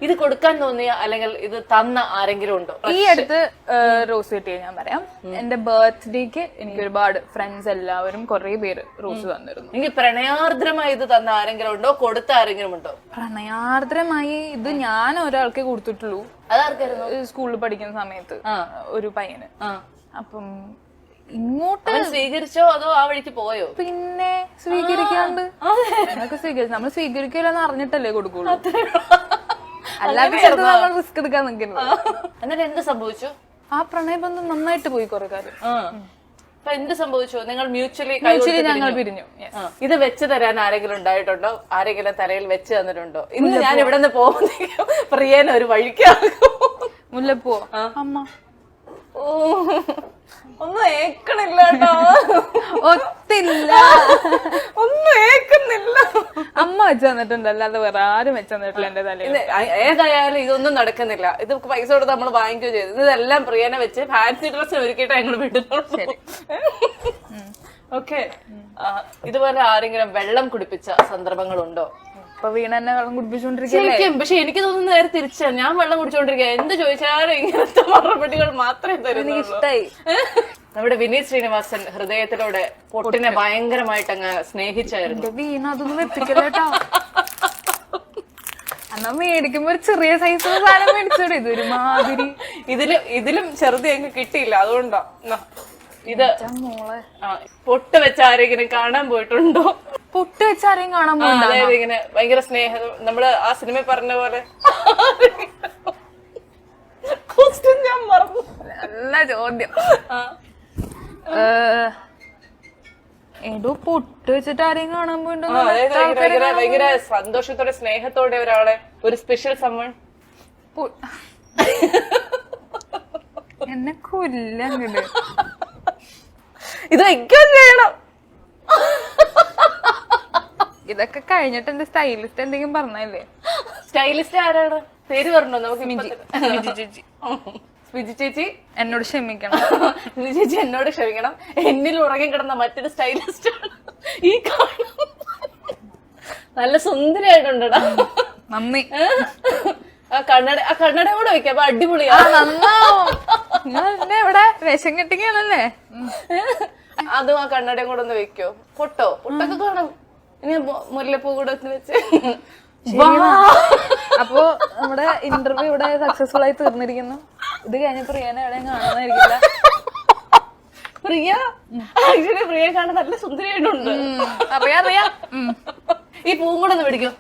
ഇത് കൊടുക്കാൻ തോന്നിയ അല്ലെങ്കിൽ ഇത് തന്ന ആരെങ്കിലും ഉണ്ടോ? ഈ അടുത്ത് റോസ് കിട്ടിയ ഞാൻ പറയാം. എന്റെ ബർത്ത്ഡേക്ക് എനിക്ക് ഒരുപാട് ഫ്രണ്ട്സ് എല്ലാവരും കുറെ പേര് റോസ് തന്നിരുന്നു. എനിക്ക് പ്രണയാർദ്രമായി ഇത് തന്ന ആരെങ്കിലും ഉണ്ടോ? കൊടുത്ത ആരെങ്കിലും ഉണ്ടോ? പ്രണയാർദ്രമായി ഇത് ഞാൻ ഒരാൾക്കേ കൊടുത്തിട്ടുള്ളൂ. അതാർക്കായിരുന്നു? സ്കൂളിൽ പഠിക്കുന്ന സമയത്ത് ഒരു പയ്യന്. അപ്പം ഇങ്ങോട്ട് സ്വീകരിച്ചോ അതോ ആ വഴിക്ക് പോയോ? പിന്നെ സ്വീകരിക്കാണ്ട് സ്വീകരിച്ചു. നമ്മൾ സ്വീകരിക്കില്ലെന്ന് അറിഞ്ഞിട്ടല്ലേ കൊടുക്കുള്ളൂ. അല്ലാതെ നമ്മൾ റിസ്ക് എടുക്കാൻ നിൽക്കുന്നത്. എന്നിട്ട് എന്ത് സംഭവിച്ചു? ആ പ്രണയബന്ധം നന്നായിട്ട് പോയി കുറെ കാര്യം. എന്ത് സംഭവിച്ചു? നിങ്ങൾ മ്യൂച്വലി ഞങ്ങൾ പിരിഞ്ഞു. ഇത് വെച്ച് തരാൻ ആരെങ്കിലും ഉണ്ടായിട്ടുണ്ടോ? ആരെങ്കിലും തലയിൽ വെച്ച് തന്നിട്ടുണ്ടോ? ഇന്ന് ഞാൻ ഇവിടെ നിന്ന് പോകുമ്പോഴേക്കും പ്രിയനെ ഒരു വഴിക്കാകും. മുല്ലപ്പൂ അമ്മ ഒന്നും ഏക്കണില്ല കേട്ടോ. ഒത്തില്ല, ഒന്നും ഏക്കുന്നില്ല. അമ്മ വെച്ച് തന്നിട്ടുണ്ട്, അല്ലാതെ വേറെ ആരും വെച്ച് തന്നിട്ടില്ല എന്റെ തലയിൽ. ഏതായാലും ഇതൊന്നും നടക്കുന്നില്ല. ഇത് പൈസ കൊടുത്ത് നമ്മൾ വാങ്ങിക്കുകയോ ചെയ്തു. ഇതെല്ലാം പ്രിയനെ വെച്ച് ഫാൻസി ഡ്രസ്സിന് ഒരുക്കിയിട്ട് ഞങ്ങൾ വിടുന്നുള്ളൂ. ഓക്കെ, ഇതുപോലെ ആരെങ്കിലും വെള്ളം കുടിപ്പിച്ച സന്ദർഭങ്ങളുണ്ടോ? ഇപ്പൊ വീണ എന്നെ വെള്ളം കുടിപ്പിച്ചോണ്ടിരിക്കും. പക്ഷെ എനിക്ക് തോന്നുന്നത് നേരെ തിരിച്ചാണ്. ഞാൻ വെള്ളം കുടിച്ചോണ്ടിരിക്കുക. എന്ത് ചോദിച്ചാലും ഇങ്ങനത്തെ മറുപടികൾ മാത്രമേ തരുന്നുള്ളൂ. ഇഷ്ടായി. നമ്മുടെ വിനീത് ശ്രീനിവാസൻ ഹൃദയത്തിലൂടെ പൊട്ടിനെ ഭയങ്കരമായിട്ട് അങ്ങ് സ്നേഹിച്ചായിരുന്നു. വീണ അതൊന്നും വെപ്പിക്കല്ലേട്ടോ. എന്നാ മേടിക്കുമ്പോ ഒരു ചെറിയ സൈസ് സാധനം മേടിച്ചോടെ. ഇതൊരുമാതിരി ഇതിലും ചെറുത് ഞങ്ങൾക്ക് കിട്ടിയില്ല. അതുകൊണ്ടാ ഇത്. മോളെ, പൊട്ട് വെച്ച് ആരെങ്കിലും കാണാൻ പോയിട്ടുണ്ടോ? പൊട്ട് വെച്ച് ആരെയും കാണാൻ പോയില്ല. അതായത് ഇങ്ങനെ ഭയങ്കര സ്നേഹം. നമ്മള് ആ സിനിമ പറഞ്ഞ പോലെ. ഞാൻ മറന്നു. നല്ല ചോദ്യം. ഏതോ പൊട്ട് വെച്ചിട്ട് ആരെയും കാണാൻ പോയിട്ടോ? ഭയങ്കര സന്തോഷത്തോടെ സ്നേഹത്തോടെ ഒരാളെ, ഒരു സ്പെഷ്യൽ സമ്മൺ. എന്നെ കൊല്ലങ്ങട്. ഇത് വയ്ക്കാൻ ചെയ്യണം. ഇതൊക്കെ കഴിഞ്ഞിട്ട് എന്റെ സ്റ്റൈലിസ്റ്റ് എന്തെങ്കിലും പറഞ്ഞല്ലേ? സ്റ്റൈലിസ്റ്റ് ആരാണ്? പേര് പറഞ്ഞോ നമുക്ക്? വിജി ചേച്ചി എന്നോട് ക്ഷമിക്കണം. വിജി ചേച്ചി എന്നോട് ക്ഷമിക്കണം. എന്നിൽ ഉറങ്ങി കിടന്ന മറ്റൊരു സ്റ്റൈലിസ്റ്റ് ആണ് ഈ കാണുന്നത്. നല്ല സുന്ദരിയായിട്ടുണ്ടടാ. നന്ദി. ആ കണ്ണട കൂടെ വെക്കാം. അപ്പൊ അടിപൊളിയാ. ഇവിടെ വിഷം കെട്ടിക്കാണല്ലേ? അതും ആ കണ്ണടയും കൂടെ ഒന്ന് വെക്കോ? പൊട്ടൊക്കെ കാണാം. ഇനി മുല്ലപ്പൂ കൂടെ വെച്ച്. അപ്പൊ നമ്മുടെ ഇന്റർവ്യൂ ഇവിടെ സക്സസ്ഫുൾ ആയി തീർന്നിരിക്കുന്നു. ഇത് കഴിഞ്ഞ പ്രിയനെ എവിടെയും കാണുന്നതായിരിക്കില്ല. പ്രിയ കാണാൻ നല്ല സുന്ദരിയായിട്ടുണ്ട്. അറിയാം. ഈ പൂവും കൂടെ ഒന്ന് മേടിക്കോ?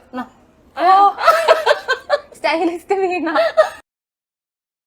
സ്റ്റൈലിസ്റ്റ് വീണ.